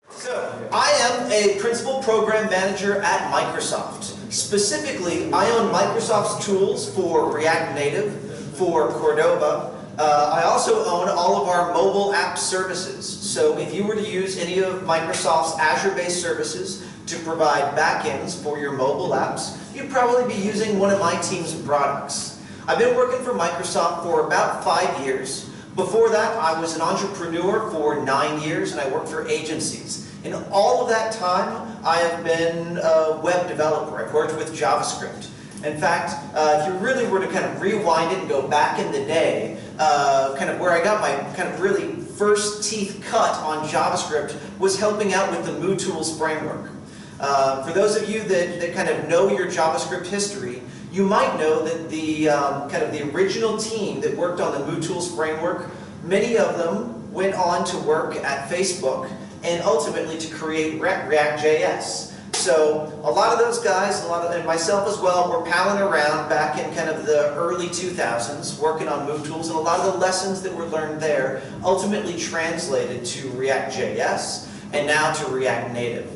So, I am a principal program manager at Microsoft. Specifically, I own Microsoft's tools for React Native, for Cordova. I also own all of our mobile app services. So if you were to use any of Microsoft's Azure-based services to provide backends for your mobile apps, you'd probably be using one of my team's products. I've been working for Microsoft for about 5 years. Before that, I was an entrepreneur for 9 years, and I worked for agencies. In all of that time, I have been a web developer. I've worked with JavaScript. In fact, if you really were to kind of rewind it and go back in the day, kind of where I got my kind of really first teeth cut on JavaScript was helping out with the MooTools framework. For those of you that kind of know your JavaScript history, you might know that the kind of the original team that worked on the MooTools framework, many of them went on to work at Facebook and ultimately to create React.js. So a lot of those guys, and myself as well, were palling around back in kind of the early 2000s working on MooTools, and a lot of the lessons that were learned there ultimately translated to React.js and now to React Native.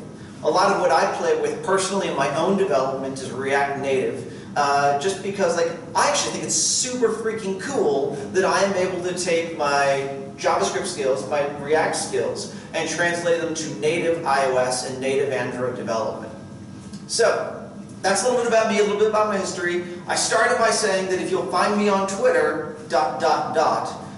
A lot of what I play with personally in my own development is React Native. Just because I actually think it's super freaking cool that I am able to take my JavaScript skills, my React skills, and translate them to native iOS and native Android development. So, that's a little bit about me, a little bit about my history. I started by saying that if you'll find me on Twitter, ...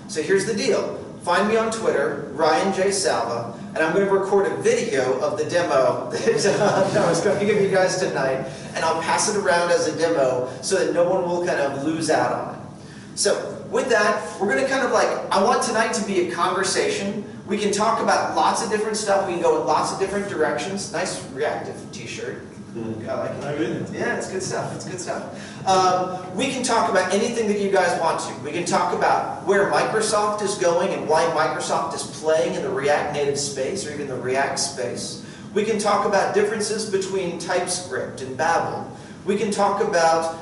So here's the deal. Find me on Twitter, Ryan J. Salva, and I'm going to record a video of the demo that I was going to give you guys tonight, and I'll pass it around as a demo so that no one will kind of lose out on it. So, with that, we're going to kind of I want tonight to be a conversation. We can talk about lots of different stuff. We can go in lots of different directions. Nice reactive t-shirt. I like it. Yeah, it's good stuff. It's good stuff. We can talk about anything that you guys want to. We can talk about where Microsoft is going and why Microsoft is playing in the React Native space or even the React space. We can talk about differences between TypeScript and Babel. We can talk about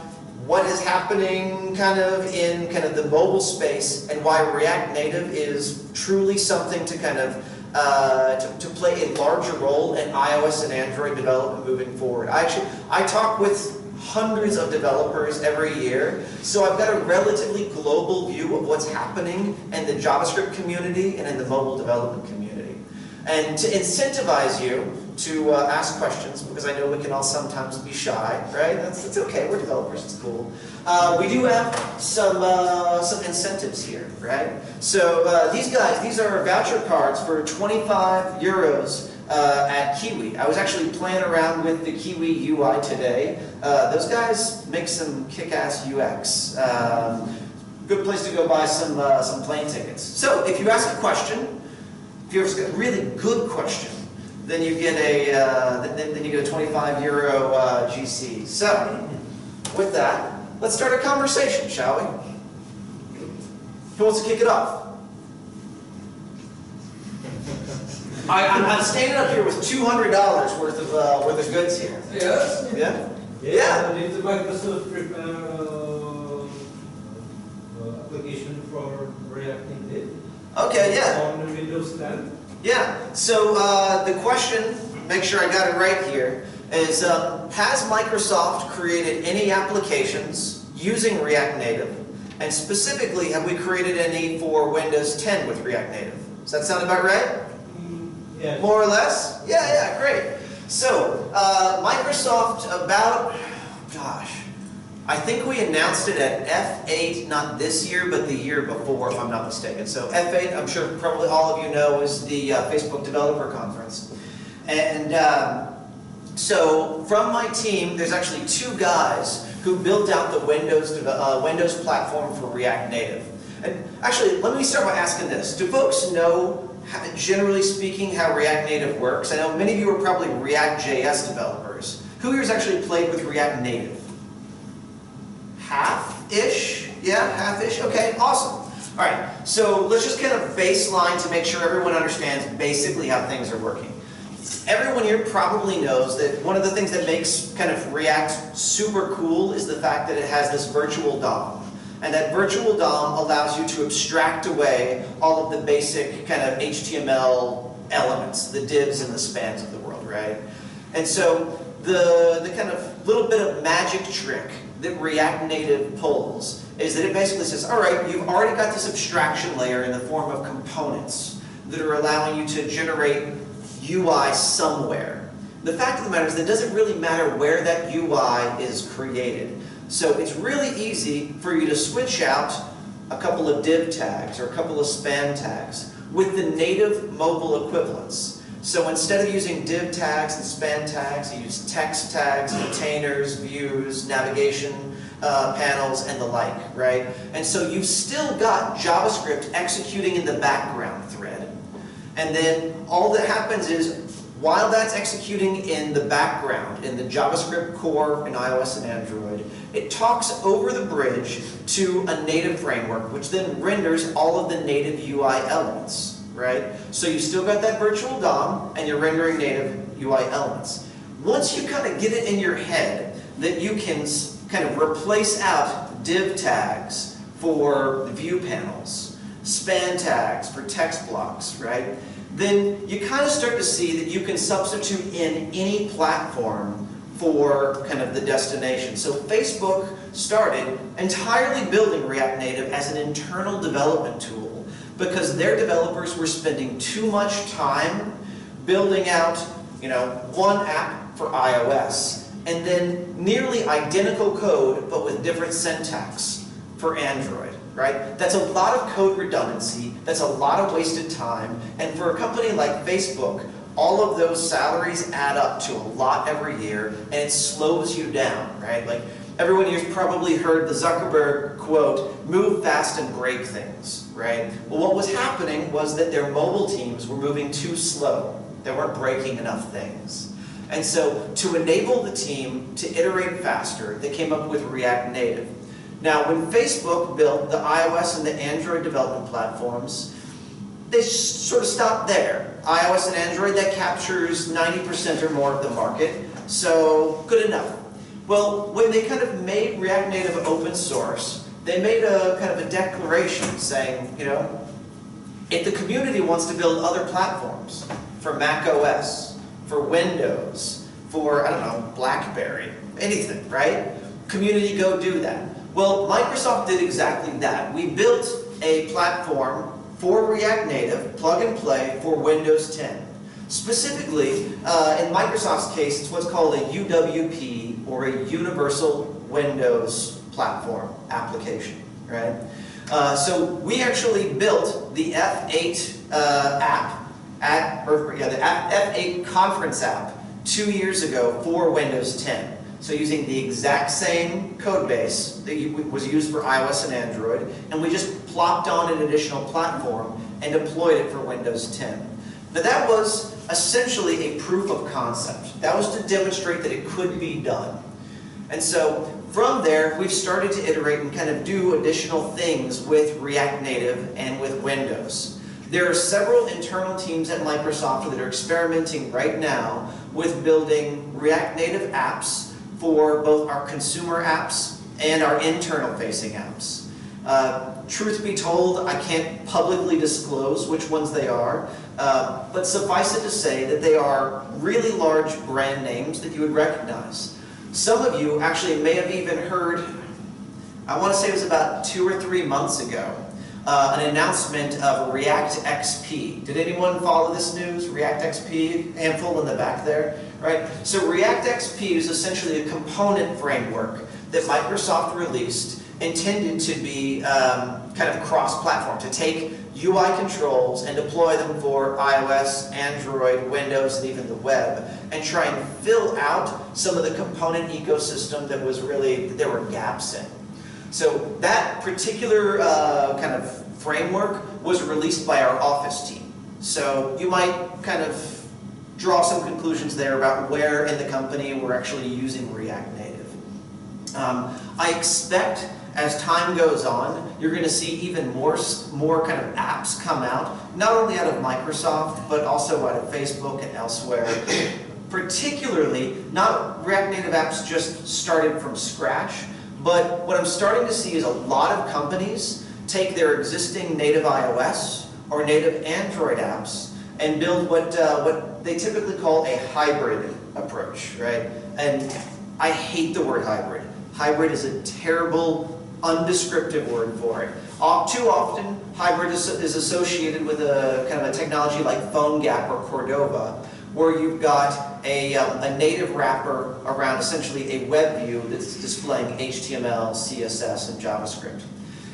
what is happening kind of in the mobile space and why React Native is truly something to kind of to play a larger role in iOS and Android development moving forward. I talk with hundreds of developers every year, so I've got a relatively global view of what's happening in the JavaScript community and in the mobile development community. And to incentivize you to ask questions, because I know we can all sometimes be shy, right? That's okay, we're developers, it's cool. We do have some incentives here, right? So these guys, these are voucher cards for 25 euros at Kiwi. I was actually playing around with the Kiwi UI today. Those guys make some kick-ass UX. Good place to go buy some plane tickets. So if you ask a question, if you ask a really good question, then you get a 25 euro GC. So with that, let's start a conversation, shall we? Who wants to kick it off? I'm standing up here with $200 worth of goods here. Yes. Yeah. Yeah. Did the Microsoft prepare application for React Native? Okay. Yeah. On Windows 10. Yeah. So the question, make sure I got it right here, is has Microsoft created any applications using React Native, and specifically, have we created any for Windows 10 with React Native? Does that sound about right? Yeah. More or less? Yeah, great. So, Microsoft I think we announced it at F8, not this year, but the year before, if I'm not mistaken. So F8, I'm sure probably all of you know, is the Facebook Developer Conference. And so from my team, there's actually 2 guys who built out the Windows platform for React Native. And actually, let me start by asking this. Do folks know, generally speaking, how React Native works? I know many of you are probably React.js developers. Who here's actually played with React Native? Half-ish? Yeah, half-ish? Okay, awesome. All right, so let's just kind of baseline to make sure everyone understands basically how things are working. Everyone here probably knows that one of the things that makes kind of React super cool is the fact that it has this virtual DOM. And that virtual DOM allows you to abstract away all of the basic kind of HTML elements, the divs and the spans of the world, right? And so the kind of little bit of magic trick that React Native pulls is that it basically says, all right, you've already got this abstraction layer in the form of components that are allowing you to generate UI somewhere. The fact of the matter is that it doesn't really matter where that UI is created. So it's really easy for you to switch out a couple of div tags or a couple of span tags with the native mobile equivalents. So instead of using div tags and span tags, you use text tags, containers, views, navigation panels, and the like, right? And so you've still got JavaScript executing in the background thread. And then all that happens is, while that's executing in the background, in the JavaScript core in iOS and Android, it talks over the bridge to a native framework, which then renders all of the native UI elements, right? So you still got that virtual DOM, and you're rendering native UI elements. Once you kind of get it in your head that you can kind of replace out div tags for view panels, span tags for text blocks, right? Then you kind of start to see that you can substitute in any platform for kind of the destination. So Facebook started entirely building React Native as an internal development tool because their developers were spending too much time building out, one app for iOS and then nearly identical code but with different syntax for Android. Right? That's a lot of code redundancy, that's a lot of wasted time, and for a company like Facebook, all of those salaries add up to a lot every year, and it slows you down, right? Like, everyone here's probably heard the Zuckerberg quote, "Move fast and break things," right? Well, what was happening was that their mobile teams were moving too slow. They weren't breaking enough things. And so, to enable the team to iterate faster, they came up with React Native. Now, when Facebook built the iOS and the Android development platforms, they sort of stopped there. iOS and Android, that captures 90% or more of the market, so good enough. Well, when they kind of made React Native open source, they made a kind of a declaration saying, if the community wants to build other platforms for Mac OS, for Windows, for, BlackBerry, anything, right? Community, go do that. Well, Microsoft did exactly that. We built a platform for React Native, plug and play, for Windows 10. Specifically, in Microsoft's case, it's what's called a UWP, or a Universal Windows Platform application, right? So we actually built the F8 the F8 conference app 2 years ago for Windows 10. So using the exact same code base that was used for iOS and Android, and we just plopped on an additional platform and deployed it for Windows 10. But that was essentially a proof of concept. That was to demonstrate that it could be done. And so from there, we've started to iterate and kind of do additional things with React Native and with Windows. There are several internal teams at Microsoft that are experimenting right now with building React Native apps for both our consumer apps and our internal-facing apps. Truth be told, I can't publicly disclose which ones they are, but suffice it to say that they are really large brand names that you would recognize. Some of you actually may have even heard, I want to say it was about 2 or 3 months ago, an announcement of ReactXP. Did anyone follow this news? ReactXP, handful in the back there, right? So ReactXP is essentially a component framework that Microsoft released intended to be kind of cross-platform, to take UI controls and deploy them for iOS, Android, Windows, and even the web, and try and fill out some of the component ecosystem that was really, there were gaps in. So that particular kind of framework was released by our Office team. So you might kind of draw some conclusions there about where in the company we're actually using React Native. I expect as time goes on, you're going to see even more kind of apps come out, not only out of Microsoft, but also out of Facebook and elsewhere. Particularly, not React Native apps just started from scratch, But what I'm starting to see is a lot of companies take their existing native iOS or native Android apps and build what they typically call a hybrid approach, right? And I hate the word hybrid. Hybrid is a terrible, undescriptive word for it. Too often, hybrid is associated with a kind of a technology like PhoneGap or Cordova, where you've got a native wrapper around essentially a web view that's displaying HTML, CSS, and JavaScript.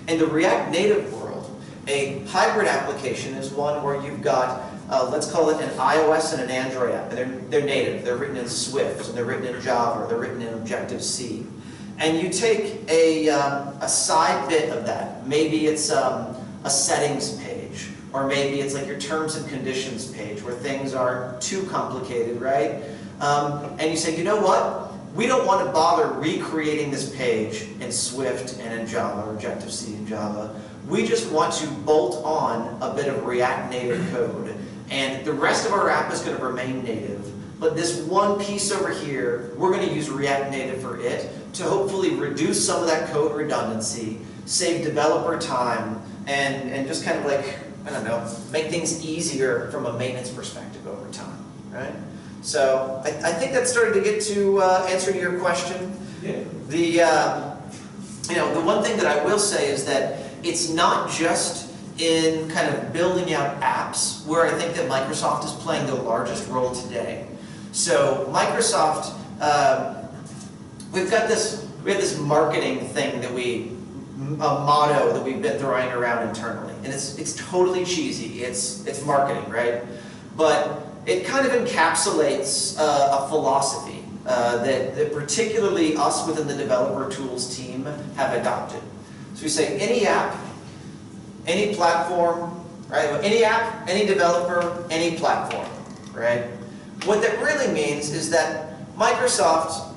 In the React Native world, a hybrid application is one where you've got, let's call it an iOS and an Android app, and they're native. They're written in Swift, and they're written in Java, or they're written in Objective-C. And you take a side bit of that. Maybe it's a settings page, or maybe it's like your terms and conditions page where things aren't too complicated, right? And you say, you know what? We don't want to bother recreating this page in Swift and in Java, or Objective-C and Java. We just want to bolt on a bit of React Native code. And the rest of our app is going to remain native. But this one piece over here, we're going to use React Native for it to hopefully reduce some of that code redundancy, save developer time, and just kind of like, I don't know, make things easier from a maintenance perspective over time, right? So I think that started to get to answering your question. Yeah. The one thing that I will say is that it's not just in kind of building out apps where I think that Microsoft is playing the largest role today. So Microsoft, we have this marketing thing that a motto that we've been throwing around internally, and it's totally cheesy. It's marketing, right? But it kind of encapsulates a philosophy that particularly us within the developer tools team have adopted. So we say any app, any platform, right? Any app, any developer, any platform, right? What that really means is that Microsoft,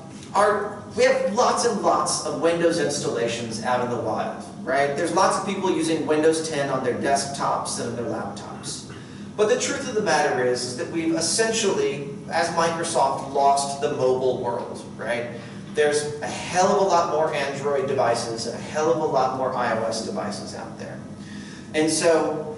we have lots and lots of Windows installations out in the wild, right? There's lots of people using Windows 10 on their desktops and on their laptops. But the truth of the matter is that we've essentially, as Microsoft, lost the mobile world, right? There's a hell of a lot more Android devices and a hell of a lot more iOS devices out there. And so,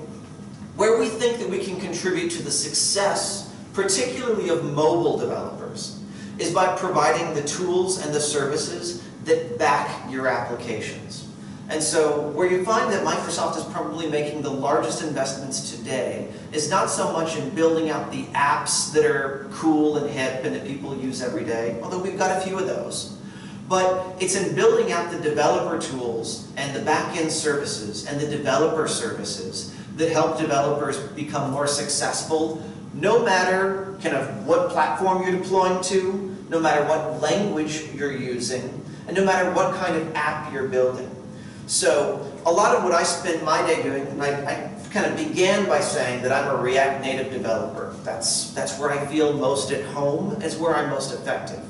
where we think that we can contribute to the success, particularly of mobile developers, is by providing the tools and the services that back your applications. And so, where you find that Microsoft is probably making the largest investments today is not so much in building out the apps that are cool and hip and that people use every day, although we've got a few of those. But it's in building out the developer tools and the back-end services and the developer services that help developers become more successful, no matter kind of what platform you're deploying to, no matter what language you're using, and no matter what kind of app you're building. So a lot of what I spend my day doing, and I kind of began by saying that I'm a React Native developer. That's where I feel most at home, is where I'm most effective.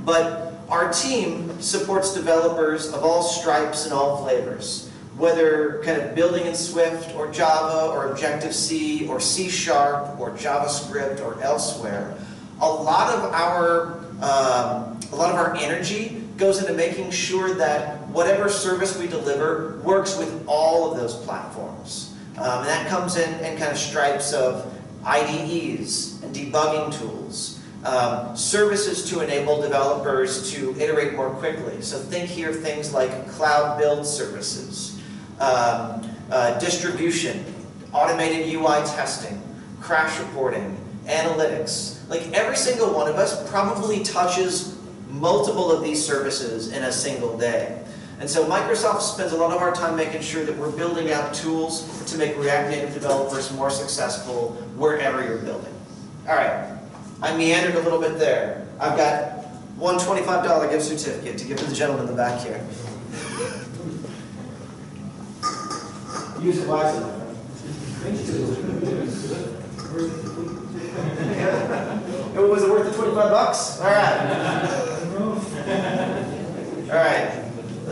But our team supports developers of all stripes and all flavors, whether kind of building in Swift or Java or Objective-C or C# or JavaScript or elsewhere. A lot of our energy goes into making sure that whatever service we deliver works with all of those platforms. And that comes in kind of stripes of IDEs and debugging tools. Services to enable developers to iterate more quickly. So think here of things like cloud build services, distribution, automated UI testing, crash reporting, analytics. Like every single one of us probably touches multiple of these services in a single day. And so Microsoft spends a lot of our time making sure that we're building out tools to make React Native developers more successful wherever you're building. All right. I meandered a little bit there. I've got one $25 gift certificate to give to the gentleman in the back here. Use it wisely. Was it worth the 25 bucks? All right. All right.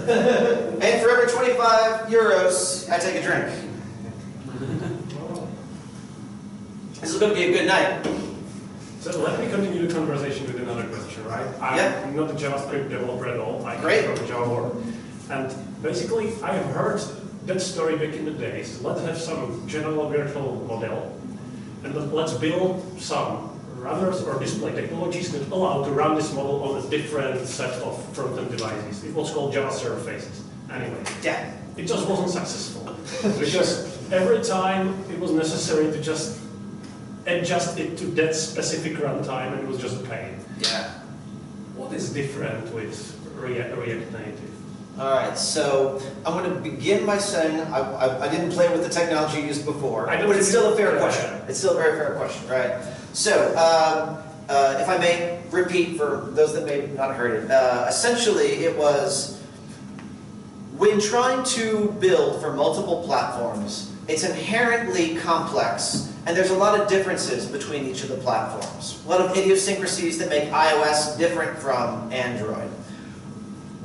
And for every 25 euros, I take a drink. This is going to be a good night. So let me continue the conversation with another question, right? I'm not a JavaScript developer at all. I come from Java world. And basically, I have heard that story back in the days. Let's have some general virtual model, and let's build some runners or display technologies that allow to run this model on a different set of front-end devices. It was called Java surfaces. Anyway, it just wasn't successful because every time it was necessary to just adjust it to that specific runtime, and it was just a pain. What is different with React Native? All right, so I'm going to begin by saying I didn't play with the technology used before, but it's still a fair question. It's still a very fair question, right? So, if I may repeat for those that may not have heard it, essentially it was when trying to build for multiple platforms, it's inherently complex, and there's a lot of differences between each of the platforms. A lot of idiosyncrasies that make iOS different from Android.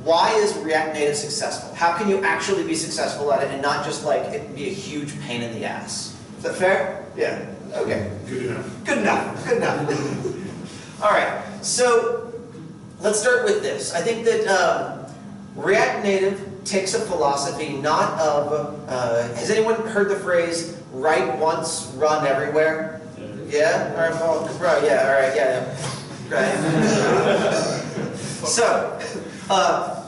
Why is React Native successful? How can you actually be successful at it and not just like it be a huge pain in the ass? Is that fair? Yeah. Okay. Good enough. Good enough. Good enough. All right. So let's start with this. I think that React Native takes a philosophy not of. Has anyone heard the phrase "write once, run everywhere"? Yeah. All right. Well, yeah. All right. Yeah. Right. So.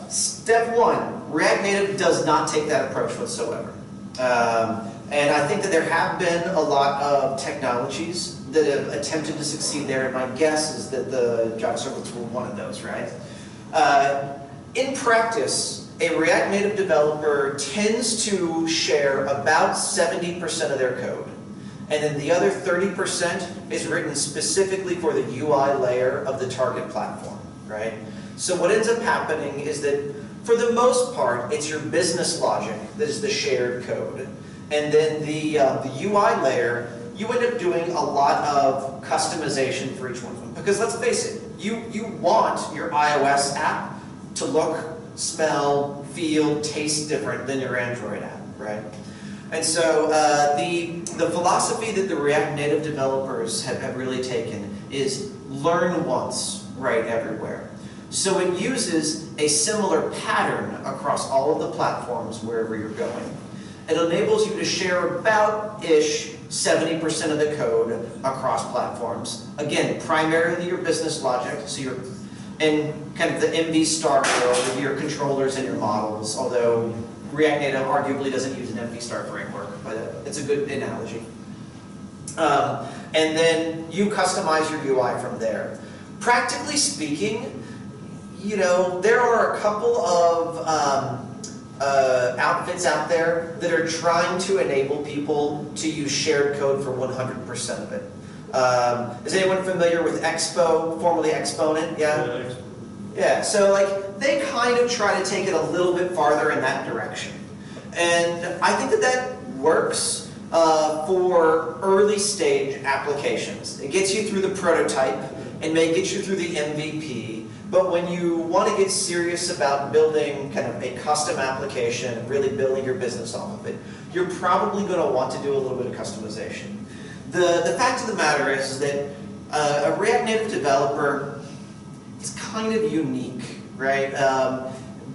Step one, React Native does not take that approach whatsoever. And I think that there have been a lot of technologies that have attempted to succeed there, and my guess is that the JavaScript were one of those, right? In practice, a React Native developer tends to share about 70% of their code. And then the other 30% is written specifically for the UI layer of the target platform, right? So what ends up happening is that, for the most part, it's your business logic that is the shared code. And then the UI layer, you end up doing a lot of customization for each one of them. Because let's face it, you want your iOS app to look, smell, feel, taste different than your Android app, right? And so the philosophy that the React Native developers have really taken is learn once, write everywhere. So it uses a similar pattern across all of the platforms wherever you're going. It enables you to share about-ish 70% of the code across platforms. Again, primarily your business logic, so you're in kind of the MV star world with your controllers and your models, although React Native arguably doesn't use an MV star framework, but it's a good analogy. And then you customize your UI from there. Practically speaking, you know, there are a couple of outfits out there that are trying to enable people to use shared code for 100% of it. Is anyone familiar with Expo, formerly Exponent? Yeah? Yeah, so like they kind of try to take it a little bit farther in that direction. And I think that that works for early stage applications. It gets you through the prototype and may get you through the MVP. But when you want to get serious about building kind of a custom application and really building your business off of it, you're probably going to want to do a little bit of customization. The fact of the matter is that a React Native developer is kind of unique, right?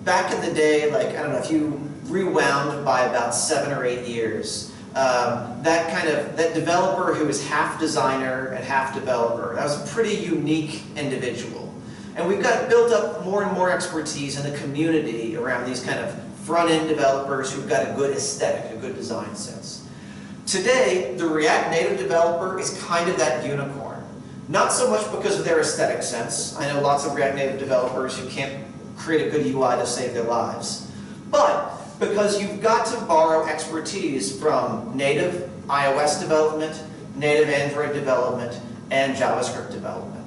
Back in the day, like, I don't know, if you rewound by about 7 or 8 years, that developer who was half designer and half developer, that was a pretty unique individual. And we've got built up more and more expertise in the community around these kind of front-end developers who've got a good aesthetic, a good design sense. Today, the React Native developer is kind of that unicorn. Not so much because of their aesthetic sense. I know lots of React Native developers who can't create a good UI to save their lives. But because you've got to borrow expertise from native iOS development, native Android development, and JavaScript development.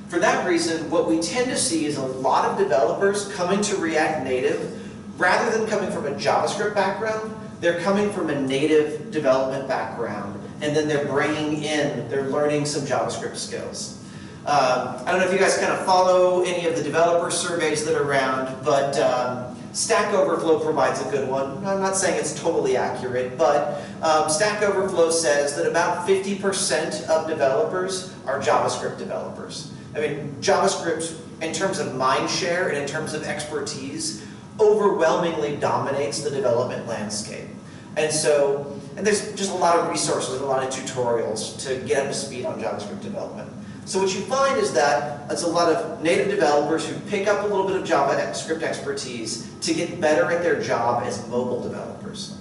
For that reason, what we tend to see is a lot of developers coming to React Native, rather than coming from a JavaScript background, they're coming from a native development background, and then they're learning some JavaScript skills. I don't know if you guys kind of follow any of the developer surveys that are around, but Stack Overflow provides a good one. I'm not saying it's totally accurate, but Stack Overflow says that about 50% of developers are JavaScript developers. I mean, JavaScript, in terms of mind share and in terms of expertise, overwhelmingly dominates the development landscape. And so, and there's just a lot of resources and a lot of tutorials to get up to speed on JavaScript development. So what you find is that it's a lot of native developers who pick up a little bit of JavaScript expertise to get better at their job as mobile developers.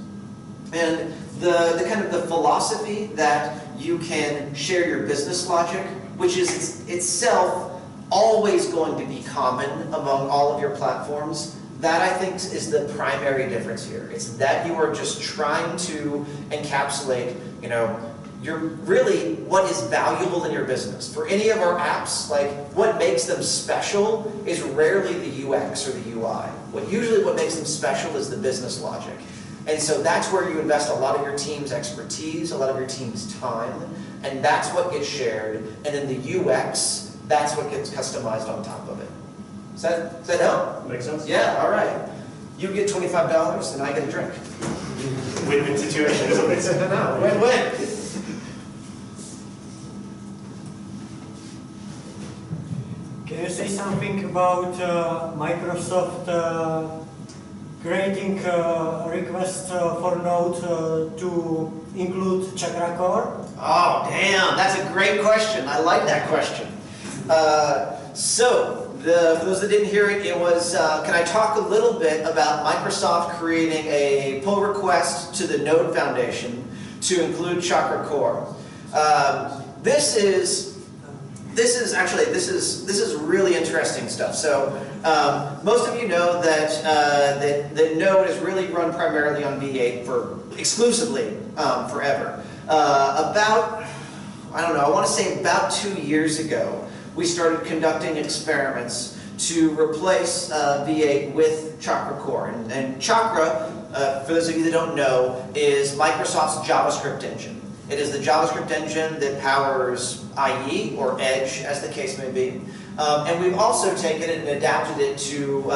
And the kind of the philosophy that you can share your business logic, which is itself always going to be common among all of your platforms, that I think is the primary difference here. It's that you are just trying to encapsulate, you know, you're really what is valuable in your business. For any of our apps, like what makes them special is rarely the UX or the UI. Usually what makes them special is the business logic. And so that's where you invest a lot of your team's expertise, a lot of your team's time, and that's what gets shared. And then the UX, that's what gets customized on top of it. Does that help? Makes sense? Yeah, all right. You get $25 and I get a drink. Win-win situation, isn't it? No, win-win. Can you say something about Microsoft creating a request for Node to include Chakra core? Oh, damn, that's a great question. I like that question. For those that didn't hear it, it was, can I talk a little bit about Microsoft creating a pull request to the Node Foundation to include Chakra core? This is really interesting stuff. So most of you know that that Node is really run primarily on V8 exclusively forever. I want to say about 2 years ago, we started conducting experiments to replace V8 with Chakra core. And Chakra, for those of you that don't know, is Microsoft's JavaScript engine. It is the JavaScript engine that powers IE, or Edge, as the case may be. And we've also taken it and adapted it to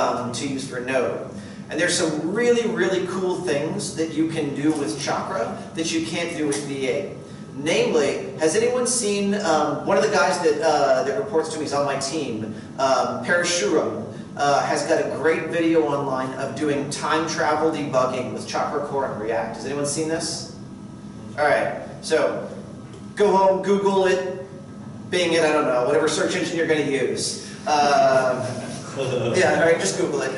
use for Node. And there's some really, really cool things that you can do with Chakra that you can't do with V8. Namely, has anyone seen, one of the guys that reports to me is on my team, Parashuram, has got a great video online of doing time travel debugging with Chakra core and React. Has anyone seen this? All right. So, go home, Google it, Bing it, I don't know, whatever search engine you're going to use. Yeah, all right, just Google it.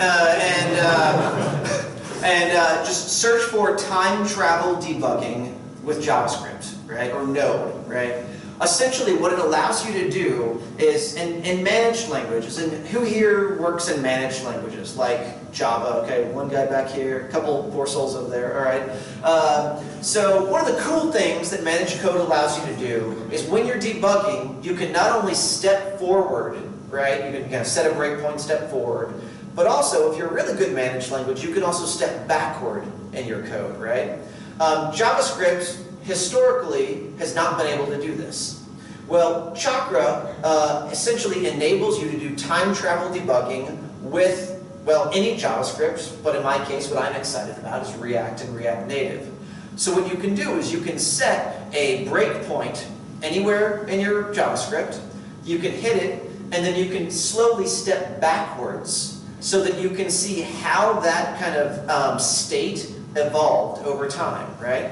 Just search for time travel debugging with JavaScript, right, or Node, right? Essentially, what it allows you to do is, in managed languages, and who here works in managed languages, like Java, okay, one guy back here, a couple poor souls over there, all right? So one of the cool things that managed code allows you to do is when you're debugging, you can not only step forward, right, you can kind of set a breakpoint, step forward, but also, if you're a really good managed language, you can also step backward in your code, right? JavaScript historically has not been able to do this. Well, Chakra essentially enables you to do time travel debugging with, well, any JavaScript, but in my case, what I'm excited about is React and React Native. So what you can do is you can set a breakpoint anywhere in your JavaScript, you can hit it, and then you can slowly step backwards so that you can see how that kind of state evolved over time, right?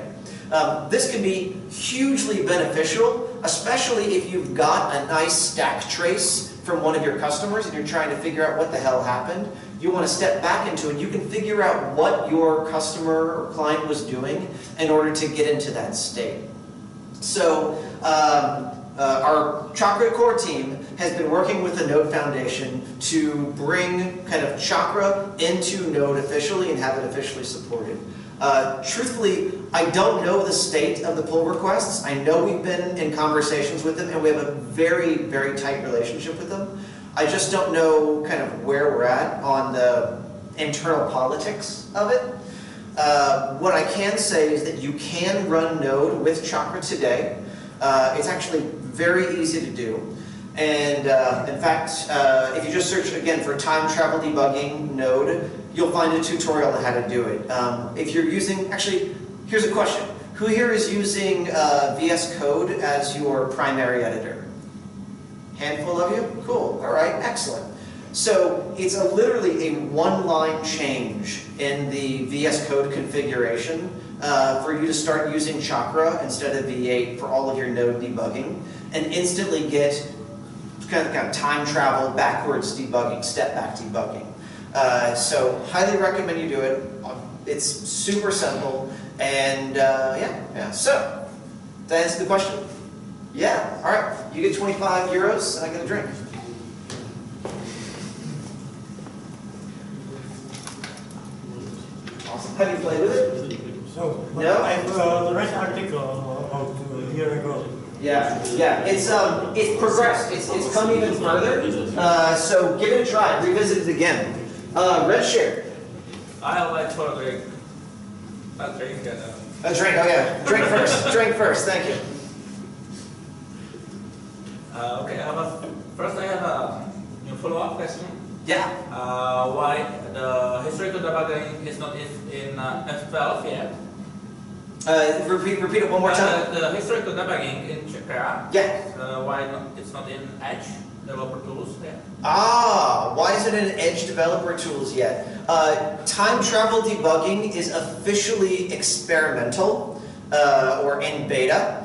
This can be hugely beneficial, especially if you've got a nice stack trace from one of your customers and you're trying to figure out what the hell happened. You want to step back into it. You can figure out what your customer or client was doing in order to get into that state. So our Chakra core team has been working with the Node Foundation to bring kind of Chakra into Node officially and have it officially supported. Truthfully, I don't know the state of the pull requests. I know we've been in conversations with them and we have a very, very tight relationship with them. I just don't know kind of where we're at on the internal politics of it. What I can say is that you can run Node with Chakra today. It's actually very easy to do. And in fact, if you just search again for time travel debugging node, you'll find a tutorial on how to do it. If you're using, actually, here's a question. Who here is using VS Code as your primary editor? Handful of you? Cool. All right. Excellent. So it's literally a one-line change in the VS Code configuration for you to start using Chakra instead of V8 for all of your node debugging, and instantly get kind of time travel backwards debugging, step back debugging. So highly recommend you do it. It's super simple, and yeah. So, did that answer the question? Yeah. All right. You get 25 euros, and I get a drink. Awesome. Have you played with it? No. I've read an article about a year ago. Yeah. It's progressed. It's come even further. So give it a try. Revisit it again. Red Share. I like to drink. A drink. A drink. Oh yeah. Drink first. Drink first. Thank you. Okay. First, I have a new follow-up question. Yeah. Why the historical debugging is not in F12 yet? Repeat it one more time. The historical debugging in Chakra. Yeah. Why it's not in Edge developer tools yet? Why isn't it in Edge developer tools yet? Time travel debugging is officially experimental or in beta,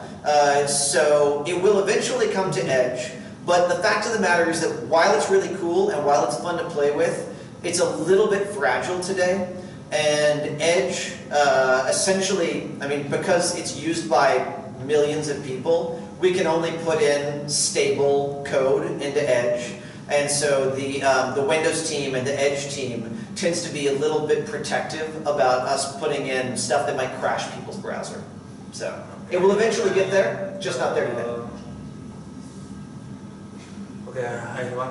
so it will eventually come to Edge. But the fact of the matter is that while it's really cool and while it's fun to play with, it's a little bit fragile today. And Edge, essentially, I mean, because it's used by millions of people, we can only put in stable code into Edge. And so the Windows team and the Edge team tends to be a little bit protective about us putting in stuff that might crash people's browser. So it will eventually get there, just not there today. Okay, I have one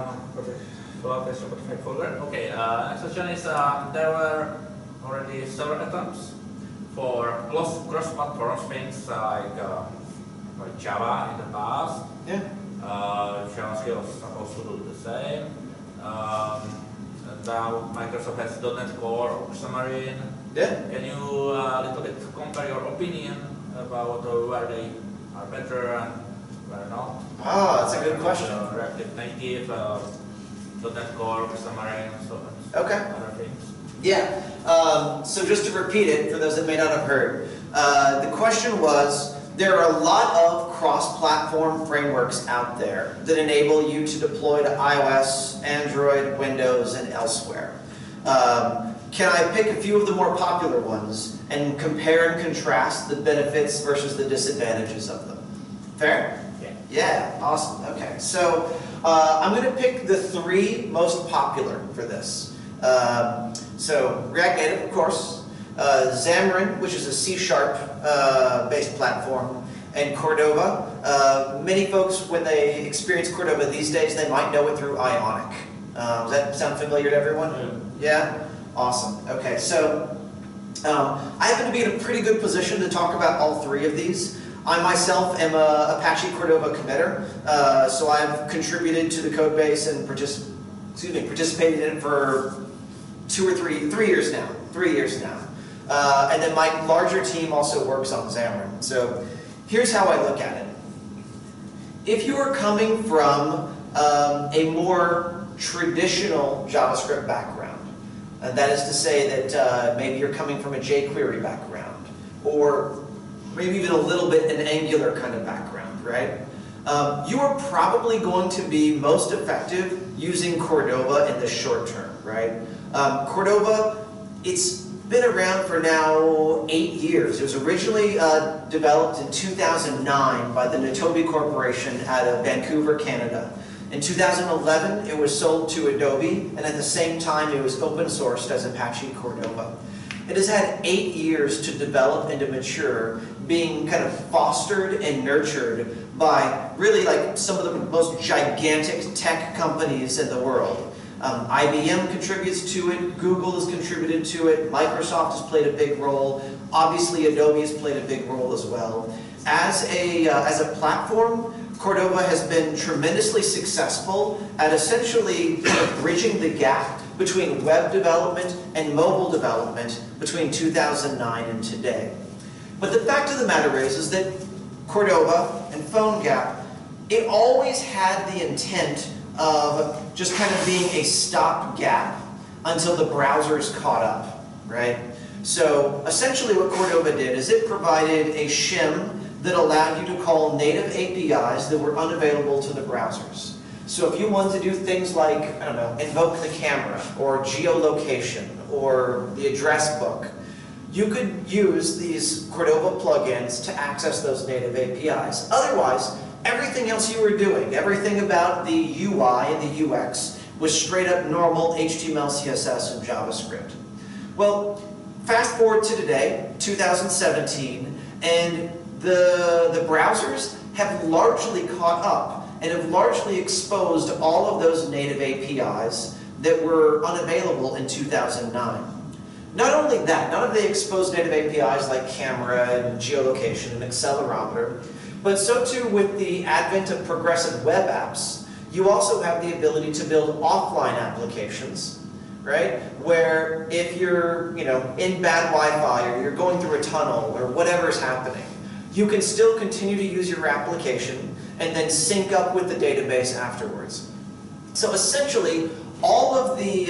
follow-up question, but I forgot. Okay, next question is there were already several attempts for cross-platform things like Java in the past. Yeah. JavaScript was supposed to do the same. And now Microsoft has .NET Core or Xamarin. Yeah. Can you a little bit compare your opinion about where they are better and where not? That's a good question. Reactive Native, .NET Core, Xamarin, and so on. Okay. Other things. Yeah, so just to repeat it for those that may not have heard, the question was, there are a lot of cross-platform frameworks out there that enable you to deploy to iOS, Android, Windows, and elsewhere. Can I pick a few of the more popular ones and compare and contrast the benefits versus the disadvantages of them? Fair? Yeah. Yeah, awesome. Okay, so I'm going to pick the three most popular for this. So React Native, of course, Xamarin, which is a C# based platform, and Cordova. Many folks, when they experience Cordova these days, they might know it through Ionic. Does that sound familiar to everyone? Yeah? Awesome. Okay, so I happen to be in a pretty good position to talk about all three of these. I myself am a Apache Cordova committer, so I've contributed to the code base and participated in it for 3 years now. 3 years now. And then my larger team also works on Xamarin. So here's how I look at it. If you are coming from a more traditional JavaScript background, and that is to say that maybe you're coming from a jQuery background, or maybe even a little bit an Angular kind of background, right? You are probably going to be most effective using Cordova in the short term, right? Cordova, it's been around for now 8 years. It was originally developed in 2009 by the Nitobi Corporation out of Vancouver, Canada. In 2011, it was sold to Adobe, and at the same time, it was open sourced as Apache Cordova. It has had 8 years to develop and to mature, being kind of fostered and nurtured by really like some of the most gigantic tech companies in the world. IBM contributes to it, Google has contributed to it, Microsoft has played a big role, obviously Adobe has played a big role as well. As a platform, Cordova has been tremendously successful at essentially kind of bridging the gap between web development and mobile development between 2009 and today. But the fact of the matter is that Cordova and PhoneGap, it always had the intent of just kind of being a stopgap until the browsers caught up, right? So essentially what Cordova did is it provided a shim that allowed you to call native APIs that were unavailable to the browsers. So if you wanted to do things like, I don't know, invoke the camera, or geolocation, or the address book, you could use these Cordova plugins to access those native APIs. Otherwise, everything else you were doing, everything about the UI and the UX, was straight up normal HTML, CSS, and JavaScript. Well, fast forward to today, 2017, and the browsers have largely caught up and have largely exposed all of those native APIs that were unavailable in 2009. Not only that, not only they exposed native APIs like camera and geolocation and accelerometer, but so too with the advent of progressive web apps, you also have the ability to build offline applications, right? Where if you're, in bad Wi-Fi or you're going through a tunnel or whatever's happening, you can still continue to use your application and then sync up with the database afterwards. So essentially, all the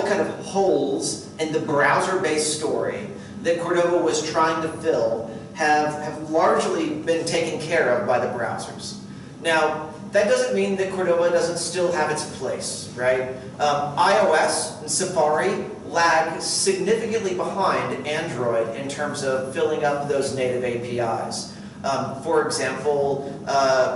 kind of holes in the browser-based story that Cordova was trying to fill have largely been taken care of by the browsers. Now, that doesn't mean that Cordova doesn't still have its place, right? iOS and Safari lag significantly behind Android in terms of filling up those native APIs. For example,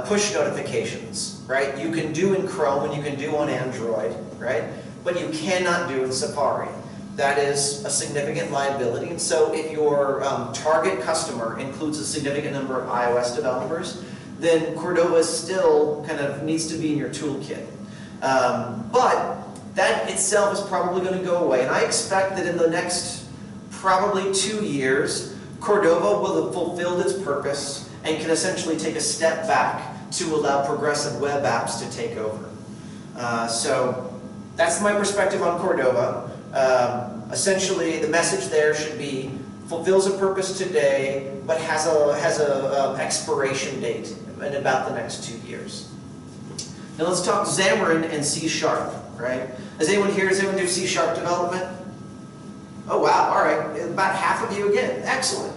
push notifications, right? You can do in Chrome and you can do on Android, right? But you cannot do in Safari. That is a significant liability. And so if your target customer includes a significant number of iOS developers, then Cordova still kind of needs to be in your toolkit. But that itself is probably going to go away. And I expect that in the next probably 2 years, Cordova will have fulfilled its purpose and can essentially take a step back to allow progressive web apps to take over. So that's my perspective on Cordova. Essentially, the message there should be fulfills a purpose today, but has a expiration date in about the next 2 years. Now let's talk Xamarin and C#, right? Does anyone do C# development? Oh wow, all right, about half of you again, excellent.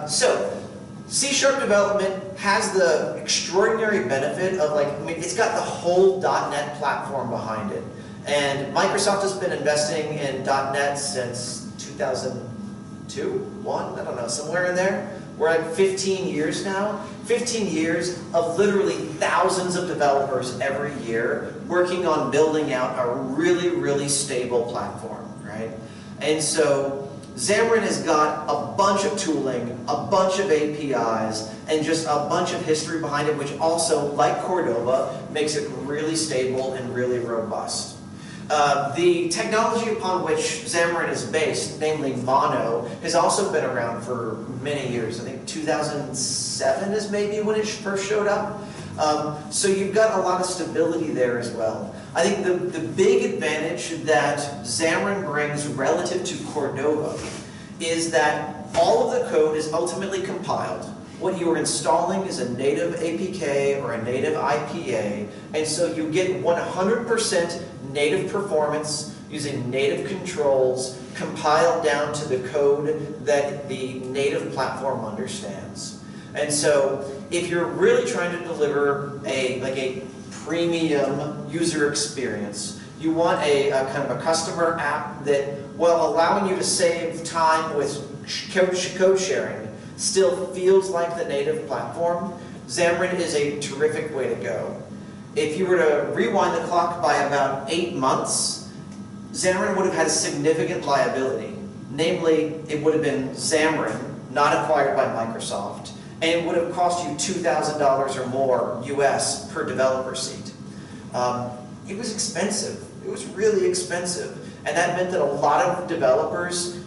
So, C# development has the extraordinary benefit of it's got the whole .NET platform behind it. And Microsoft has been investing in .NET since 2002, 1, I don't know, somewhere in there. We're at 15 years now. 15 years of literally thousands of developers every year working on building out a really, really stable platform, right? And so Xamarin has got a bunch of tooling, a bunch of APIs, and just a bunch of history behind it, which also, like Cordova, makes it really stable and really robust. The technology upon which Xamarin is based, namely Mono, has also been around for many years. I think 2007 is maybe when it first showed up. So you've got a lot of stability there as well. I think the big advantage that Xamarin brings relative to Cordova is that all of the code is ultimately compiled. What you are installing is a native APK or a native IPA, and so you get 100% native performance using native controls compiled down to the code that the native platform understands. And so if you're really trying to deliver a premium user experience, you want a kind of a customer app that, while allowing you to save time with code sharing, still feels like the native platform, Xamarin is a terrific way to go. If you were to rewind the clock by about 8 months, Xamarin would have had a significant liability. Namely, it would have been Xamarin, not acquired by Microsoft, and it would have cost you $2,000 or more US per developer seat. It was expensive. It was really expensive. And that meant that a lot of developers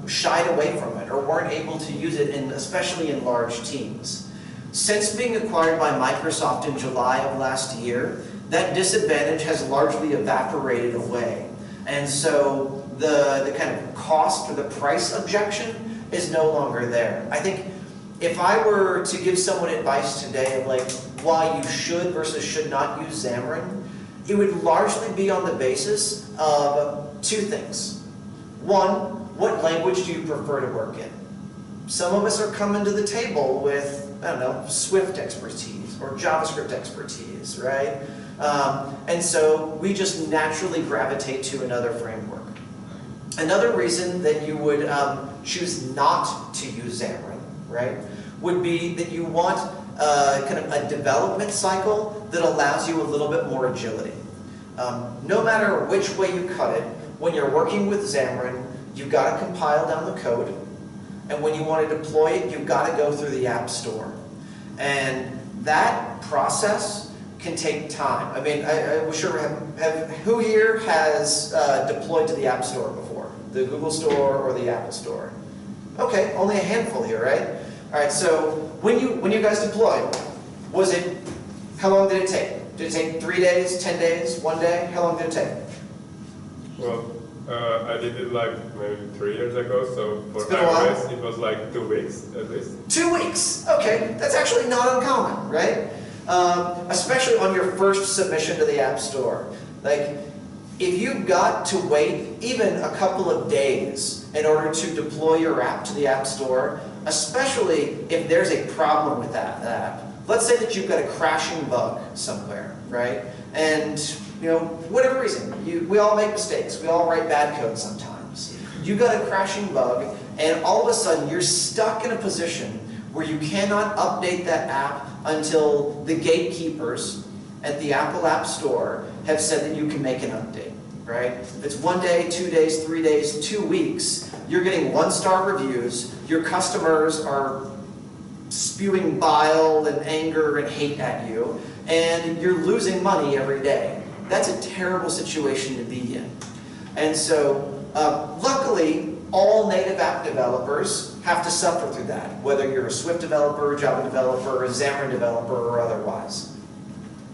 shied away from it or weren't able to use it, especially in large teams. Since being acquired by Microsoft in July of last year, that disadvantage has largely evaporated away. And so the kind of cost or the price objection is no longer there. I think if I were to give someone advice today of like why you should versus should not use Xamarin, it would largely be on the basis of two things. One, what language do you prefer to work in? Some of us are coming to the table with, I don't know, Swift expertise or JavaScript expertise, right? And so we just naturally gravitate to another framework. Another reason that you would choose not to use Xamarin, right, would be that you want kind of a development cycle that allows you a little bit more agility. No matter which way you cut it, when you're working with Xamarin, you've got to compile down the code, and when you want to deploy it, you've got to go through the App Store. And that process can take time. I mean, I'm sure who here has deployed to the App Store before? The Google Store or the Apple Store? Okay, only a handful here, right? All right, so when you guys deployed, how long did it take? Did it take 3 days, 10 days, 1 day? How long did it take? Well, I did it like maybe 3 years ago, so for It's been a while. iOS it was like 2 weeks at least. 2 weeks, okay, that's actually not uncommon, right? Especially on your first submission to the App Store. Like, if you've got to wait even a couple of days in order to deploy your app to the App Store, especially if there's a problem with that app. Let's say that you've got a crashing bug somewhere, right? And, you know, whatever reason, we all make mistakes. We all write bad code sometimes. You've got a crashing bug, and all of a sudden you're stuck in a position where you cannot update that app until the gatekeepers at the Apple App Store have said that you can make an update, right? If it's 1 day, 2 days, 3 days, 2 weeks, you're getting 1-star reviews, your customers are spewing bile and anger and hate at you, and you're losing money every day. That's a terrible situation to be in. And so, luckily, all native app developers have to suffer through that, whether you're a Swift developer, Java developer, a Xamarin developer, or otherwise.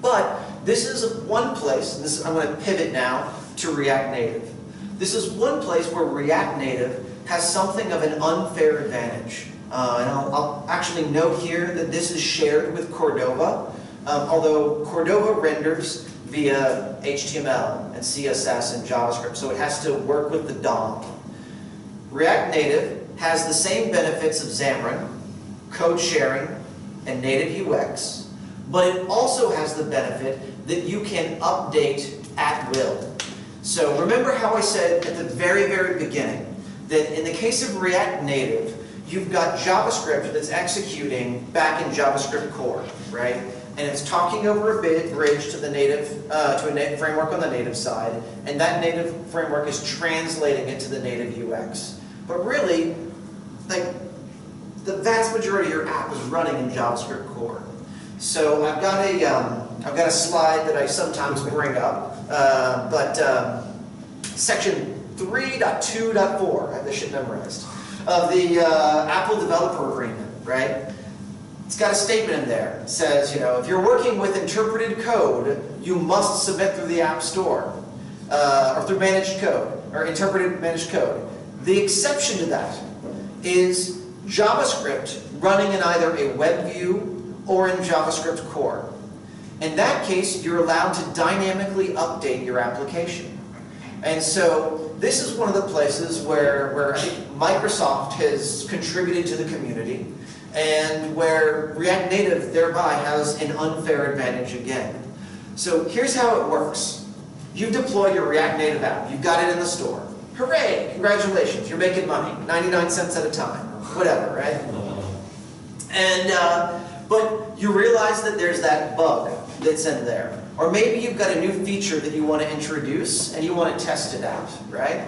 But this is one place, I'm going to pivot now to React Native. This is one place where React Native has something of an unfair advantage. And I'll actually note here that this is shared with Cordova, although Cordova renders via HTML and CSS and JavaScript, so it has to work with the DOM. React Native has the same benefits of Xamarin, code sharing, and native UX, but it also has the benefit that you can update at will. So remember how I said at the very, very beginning that in the case of React Native, you've got JavaScript that's executing back in JavaScript core, right? And it's talking over a bridge to the native, to a native framework on the native side, and that native framework is translating it to the native UX. But really, like, the vast majority of your app is running in JavaScript core. So I've got a slide that I sometimes bring up, section 3.2.4, I have this shit memorized, of the Apple Developer Agreement, right? It's got a statement in there. It says, you know, if you're working with interpreted code, you must submit through the App Store, or through managed code, or interpreted managed code. The exception to that is JavaScript running in either a web view or in JavaScript core. In that case, you're allowed to dynamically update your application. And so this is one of the places where I think Microsoft has contributed to the community, and where React Native thereby has an unfair advantage again. So here's how it works. You've deployed your React Native app. You've got it in the store. Hooray! Congratulations, you're making money. 99 cents at a time. Whatever, right? And, but you realize that there's that bug that's in there. Or maybe you've got a new feature that you want to introduce and you want to test it out, right?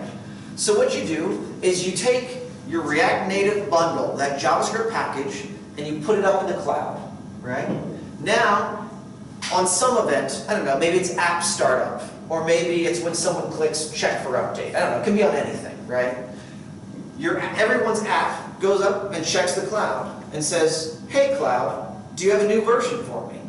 So what you do is you take your React Native bundle, that JavaScript package, and you put it up in the cloud, right? Now, on some event, I don't know, maybe it's app startup, or maybe it's when someone clicks check for update. I don't know, it can be on anything, right? Everyone's app goes up and checks the cloud and says, hey cloud, Do you have a new version for me?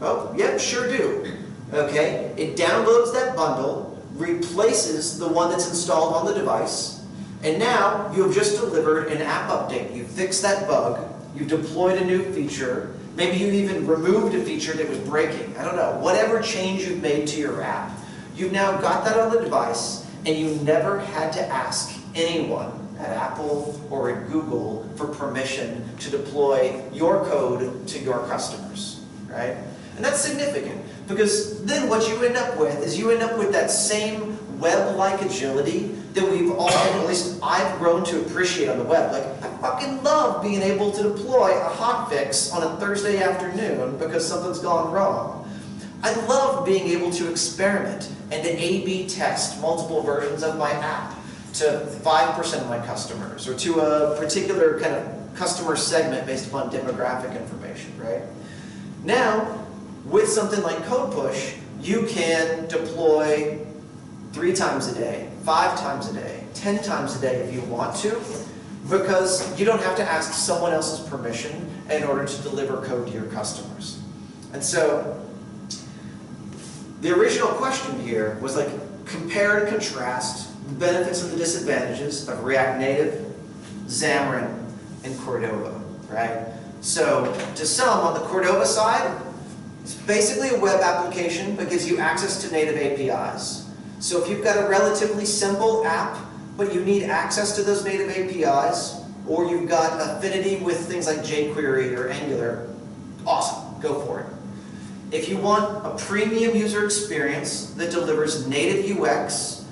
Oh, yep, sure do. Okay, it downloads that bundle, replaces the one that's installed on the device, and now you have just delivered an app update. You fixed that bug, you deployed a new feature, maybe you even removed a feature that was breaking. I don't know, whatever change you've made to your app, you've now got that on the device, and you never had to ask anyone at Apple or at Google for permission to deploy your code to your customers, right? And that's significant, because then what you end up with is you end up with that same web-like agility that we've all, at least I've grown to appreciate on the web. Like, I fucking love being able to deploy a hotfix on a Thursday afternoon because something's gone wrong. I love being able to experiment and to A/B test multiple versions of my app to 5% of my customers, or to a particular kind of customer segment based upon demographic information, right? Now, with something like CodePush, you can deploy 3 times a day, 5 times a day, 10 times a day if you want to, because you don't have to ask someone else's permission in order to deliver code to your customers. And so, the original question here was like, compare and contrast the benefits and the disadvantages of React Native, Xamarin, and Cordova, right? So, to sum, on the Cordova side, it's basically a web application that gives you access to native APIs. So if you've got a relatively simple app, but you need access to those native APIs, or you've got affinity with things like jQuery or Angular, awesome, go for it. If you want a premium user experience that delivers native UX,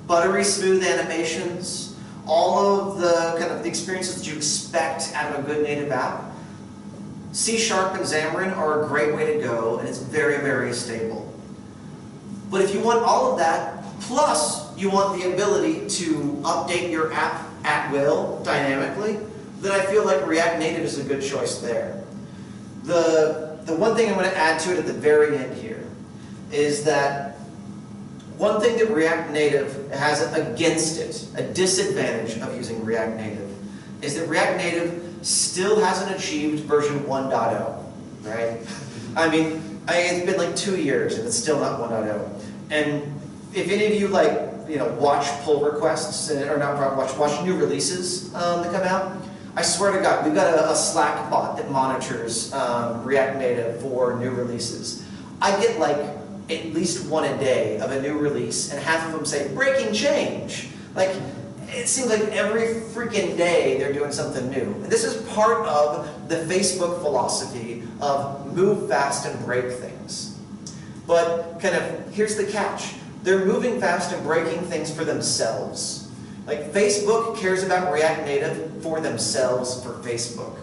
buttery smooth animations, all of the kind of the experiences that you expect out of a good native app, C# and Xamarin are a great way to go, and it's very, very stable. But if you want all of that, plus you want the ability to update your app at will, dynamically, then I feel like React Native is a good choice there. The one thing I'm going to add to it at the very end here is that one thing that React Native has against it, a disadvantage of using React Native, is that React Native still hasn't achieved version 1.0, right? I mean, it's been like 2 years and it's still not 1.0. And if any of you watch pull requests, or not watch new releases that come out, I swear to God, we've got a Slack bot that monitors React Native for new releases. I get like at least one a day of a new release, and half of them say, breaking change. Like, it seems like every freaking day they're doing something new. And this is part of the Facebook philosophy of move fast and break things. But kind of, here's the catch. They're moving fast and breaking things for themselves. Like, Facebook cares about React Native for themselves, for Facebook.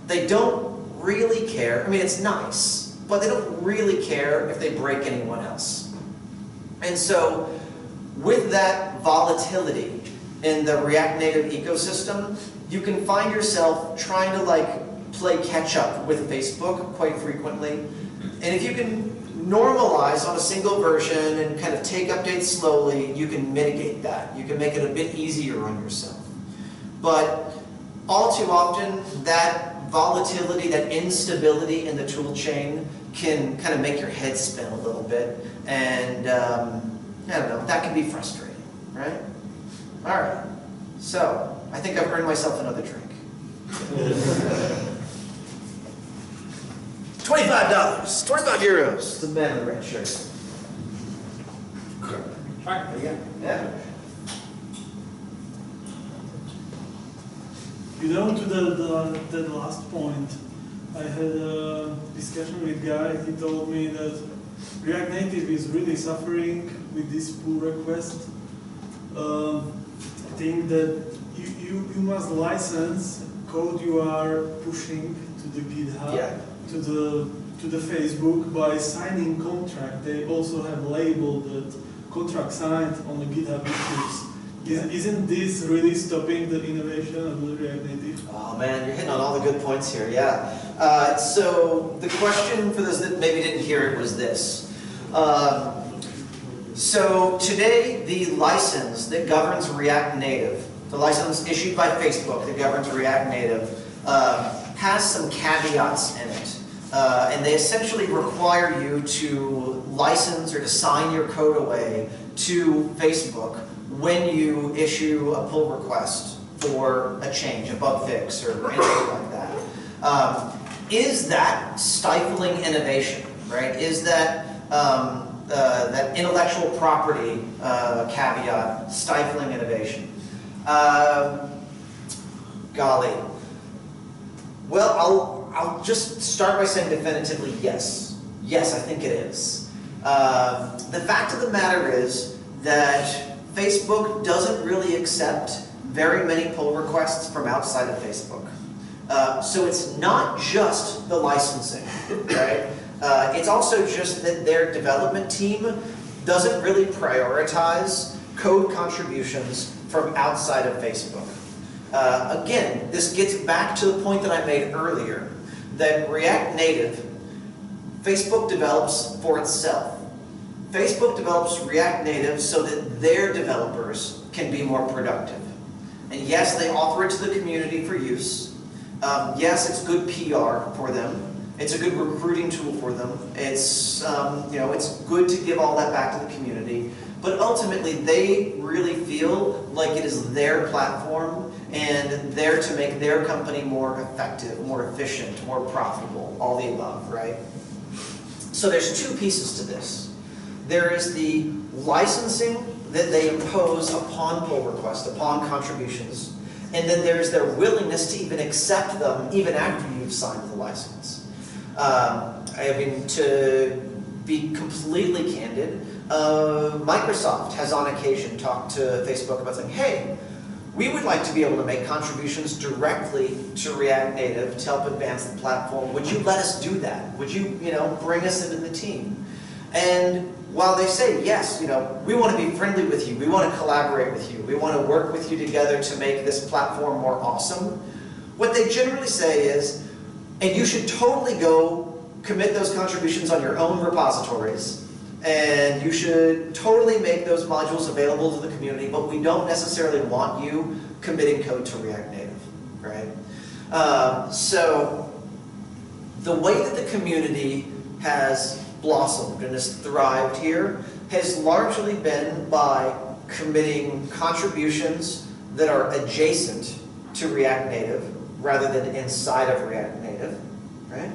They don't really care. I mean, it's nice, but they don't really care if they break anyone else. And so, with that volatility in the React Native ecosystem, you can find yourself trying to play catch up with Facebook quite frequently. And if you can normalize on a single version and kind of take updates slowly, you can mitigate that. You can make it a bit easier on yourself. But all too often, that volatility, that instability in the tool chain can kind of make your head spin a little bit. And I don't know, that can be frustrating, right? All right, so I think I've earned myself another drink. $25, 25 euros. The man in the red shirt. Right. There you go. Yeah. You know, to the last point, I had a discussion with a guy. He told me that React Native is really suffering with this pull request. I think that you must license code you are pushing to the GitHub, Yeah. to the Facebook by signing contract. They also have labeled that contract signed on the GitHub issues. Isn't this really stopping the innovation of the React Native? Oh man, you're hitting on all the good points here, yeah. So the question for those that maybe didn't hear it was this. So today, the license that governs React Native, the license issued by Facebook that governs React Native, has some caveats in it. and they essentially require you to license or to sign your code away to Facebook when you issue a pull request for a change, a bug fix, or anything like that. Is that stifling innovation, right? Is that that intellectual property caveat stifling innovation? Golly. Well, I'll just start by saying definitively yes. Yes, I think it is. The fact of the matter is that Facebook doesn't really accept very many pull requests from outside of Facebook. So it's not just the licensing, right? It's also just that their development team doesn't really prioritize code contributions from outside of Facebook. Again, this gets back to the point that I made earlier, that React Native, Facebook develops for itself. Facebook develops React Native so that their developers can be more productive. And yes, they offer it to the community for use. Yes, it's good PR for them. It's a good recruiting tool for them. It's, it's good to give all that back to the community. But ultimately, they really feel like it is their platform and they're to make their company more effective, more efficient, more profitable, all the above, right? So there's two pieces to this. There is the licensing that they impose upon pull requests, upon contributions, and then there's their willingness to even accept them even after you've signed the license. I mean, to be completely candid, Microsoft has on occasion talked to Facebook about saying, hey, we would like to be able to make contributions directly to React Native to help advance the platform. Would you let us do that? Would you, bring us into the team? And while they say, yes, we want to be friendly with you, we want to collaborate with you, we want to work with you together to make this platform more awesome, what they generally say is, and you should totally go commit those contributions on your own repositories, and you should totally make those modules available to the community, but we don't necessarily want you committing code to React Native, right? So the way that the community has blossomed and has thrived here has largely been by committing contributions that are adjacent to React Native rather than inside of React Native, right?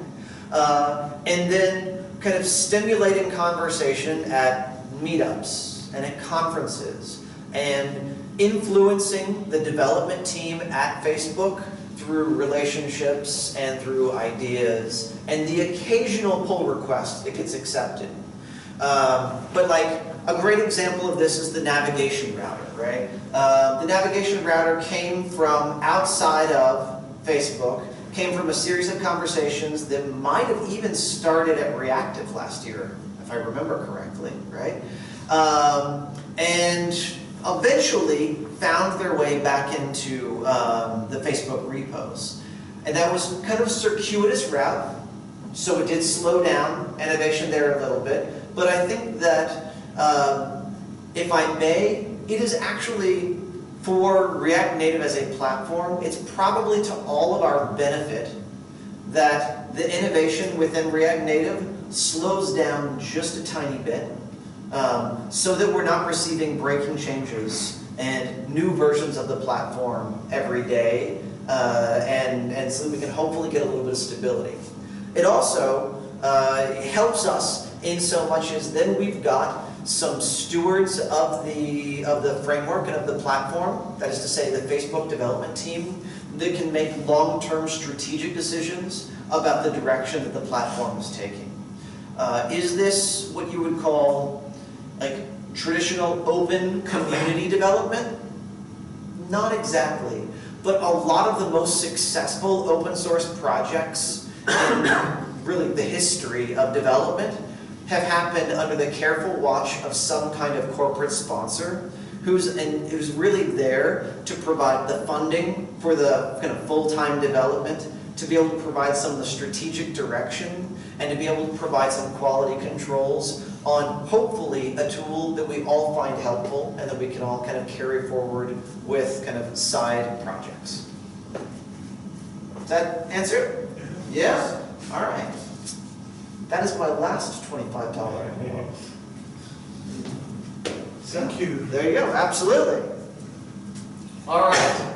And then kind of stimulating conversation at meetups and at conferences and influencing the development team at Facebook through relationships and through ideas and the occasional pull request that gets accepted. But like a great example of this is the navigation router, right? The navigation router came from outside of Facebook, came from a series of conversations that might have even started at Reactive last year, if I remember correctly, right? And eventually found their way back into the Facebook repos. And that was kind of a circuitous route, so it did slow down innovation there a little bit. But I think that, if I may, it is actually, for React Native as a platform, it's probably to all of our benefit that the innovation within React Native slows down just a tiny bit, so that we're not receiving breaking changes and new versions of the platform every day, and so that we can hopefully get a little bit of stability. It also helps us in so much as then we've got some stewards of the framework and of the platform, that is to say the Facebook development team, that can make long-term strategic decisions about the direction that the platform is taking. Is this what you would call like traditional open community development? Not exactly, but a lot of the most successful open source projects in really the history of development have happened under the careful watch of some kind of corporate sponsor who's really there to provide the funding for the kind of full-time development, to be able to provide some of the strategic direction, and to be able to provide some quality controls on hopefully a tool that we all find helpful and that we can all kind of carry forward with kind of side projects. Does that answer it? Yeah? All right. that is my last $25. Thank you. There you go, absolutely. All right.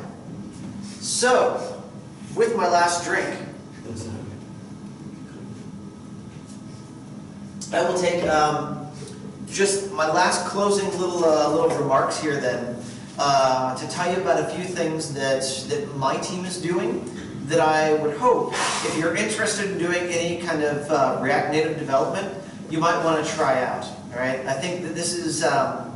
So, with my last drink, I will take just my last closing little remarks here then to tell you about a few things that my team is doing that I would hope, if you're interested in doing any kind of React Native development, you might want to try out. All right? I think that this is a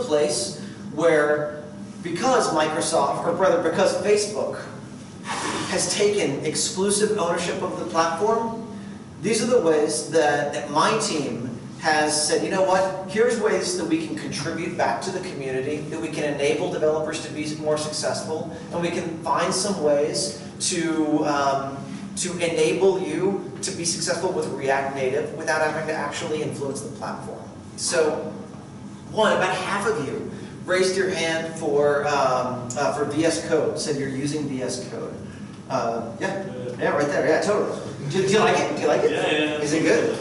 place where, because Microsoft, or rather because Facebook has taken exclusive ownership of the platform, these are the ways that my team has said, you know what, here's ways that we can contribute back to the community, that we can enable developers to be more successful, and we can find some ways to enable you to be successful with React Native without having to actually influence the platform. So, one, about half of you raised your hand for VS Code, said you're using VS Code. Yeah, right there, yeah, totally. Do you like it? Do you like it? Yeah. Is it good?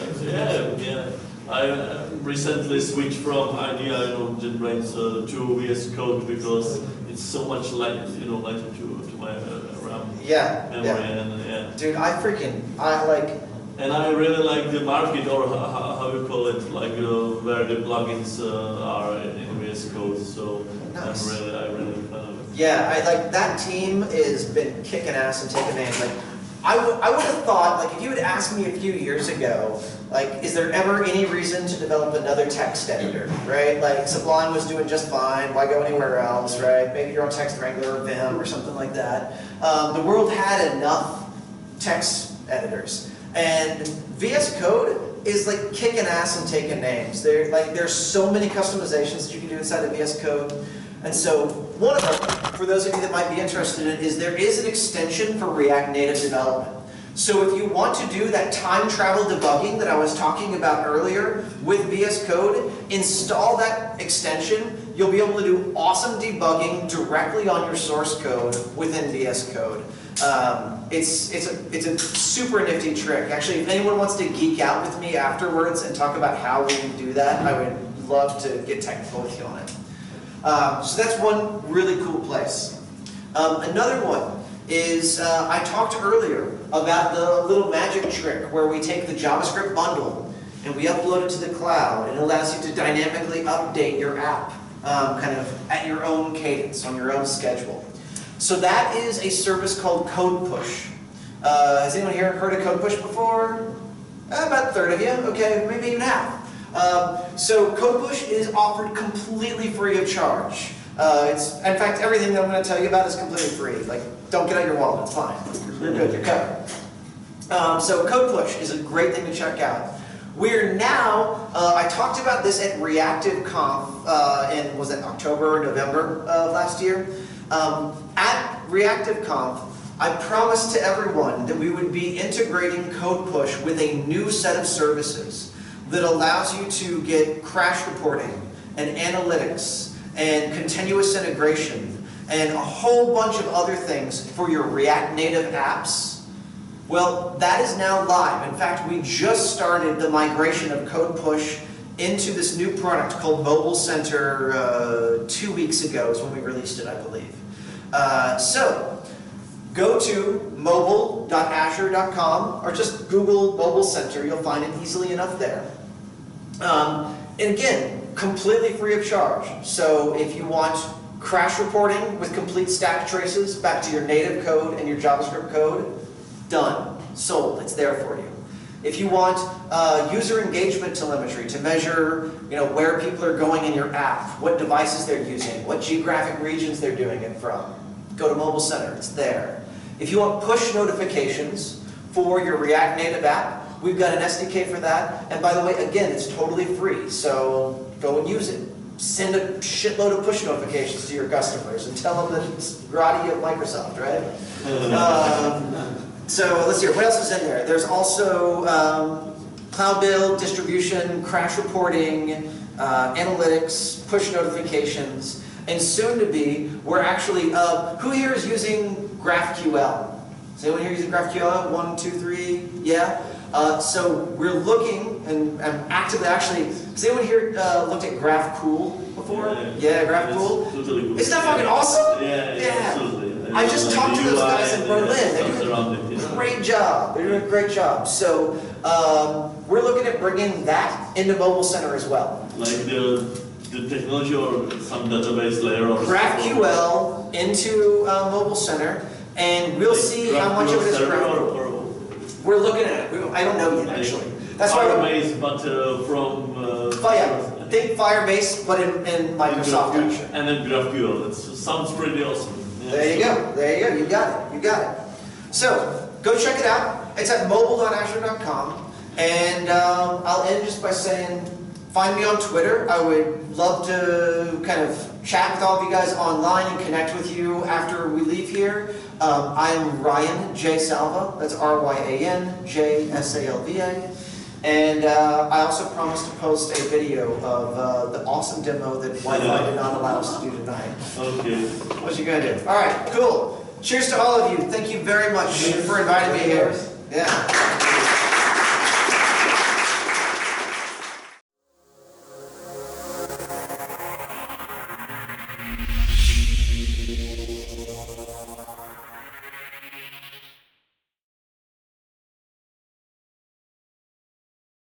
Yeah. I recently switched from IDEA JetBrains to VS Code because it's so much lighter to my RAM memory and yeah. Dude, I like. And I really like the market, or how you call it, like where the plugins are in VS Code. So nice. I really fan of it. Yeah, I like that team has been kicking ass and taking names. Like, I would have thought, like, if you had asked me a few years ago, like, is there ever any reason to develop another text editor, right? Like, Sublime was doing just fine, why go anywhere else, right? Make your own text wrangler or Vim or something like that. The world had enough text editors. And VS Code is like kicking ass and taking names. There's so many customizations that you can do inside of VS Code. And so one of them, for those of you that might be interested in it, is there is an extension for React Native development. So if you want to do that time travel debugging that I was talking about earlier with VS Code, install that extension. You'll be able to do awesome debugging directly on your source code within VS Code. It's a super nifty trick. Actually, if anyone wants to geek out with me afterwards and talk about how we can do that, I would love to get technical with you on it. So that's one really cool place. Another one is, I talked earlier about the little magic trick where we take the JavaScript bundle and we upload it to the cloud, and it allows you to dynamically update your app kind of at your own cadence, on your own schedule. So that is a service called CodePush. Has anyone here heard of CodePush before? About a third of you, okay, maybe even half. So CodePush is offered completely free of charge. In fact, everything that I'm going to tell you about is completely free. Like, don't get out your wallet, it's fine. You're good, you're covered. So CodePush is a great thing to check out. We're now, I talked about this at ReactiveConf in, was it October or November of last year? At ReactiveConf, I promised to everyone that we would be integrating CodePush with a new set of services that allows you to get crash reporting and analytics and continuous integration and a whole bunch of other things for your React Native apps. Well, that is now live. In fact, we just started the migration of CodePush into this new product called Mobile Center 2 weeks ago is when we released it, I believe. So, go to mobile.azure.com or just Google Mobile Center. You'll find it easily enough there. And again, completely free of charge. So if you want crash reporting with complete stack traces back to your native code and your JavaScript code, done, sold, it's there for you. If you want user engagement telemetry to measure, where people are going in your app, what devices they're using, what geographic regions they're doing it from, go to Mobile Center, it's there. If you want push notifications for your React Native app, we've got an SDK for that. And by the way, again, it's totally free, so go and use it. Send a shitload of push notifications to your customers and tell them that it's Grotti of Microsoft, right? So let's see, what else is in there? There's also cloud build, distribution, crash reporting, analytics, push notifications, and soon to be, we're actually, who here is using GraphQL? Is anyone here using GraphQL? 1, 2, 3, yeah? So we're looking, and I'm actively actually, has anyone here looked at GraphCool before? Yeah, GraphCool. Totally good. Isn't that fucking awesome? Yeah, absolutely. I just talked to those guys in Berlin. They're doing a great job. They're doing a great job. So we're looking at bringing that into Mobile Center as well. Like the technology or some database layer or GraphQL into Mobile Center, and we'll see how much of it is grounded. We're looking at it. I don't know yet, actually. That's why Firebase, but from think Firebase, but in Microsoft Azure. And then GraphQL. That sounds pretty awesome. Yeah, There you go. There you go. You got it. You got it. So go check it out. It's at mobile.azure.com, and I'll end just by saying, find me on Twitter. I would love to kind of chat with all of you guys online and connect with you after we leave here. I'm Ryan J. Salva. That's RYAN J SALVA. And I also promised to post a video of the awesome demo that Wi-Fi did not allow us to do tonight. Okay. What you gonna do? All right, cool. Cheers to all of you. Thank you very much for inviting me here. Yeah.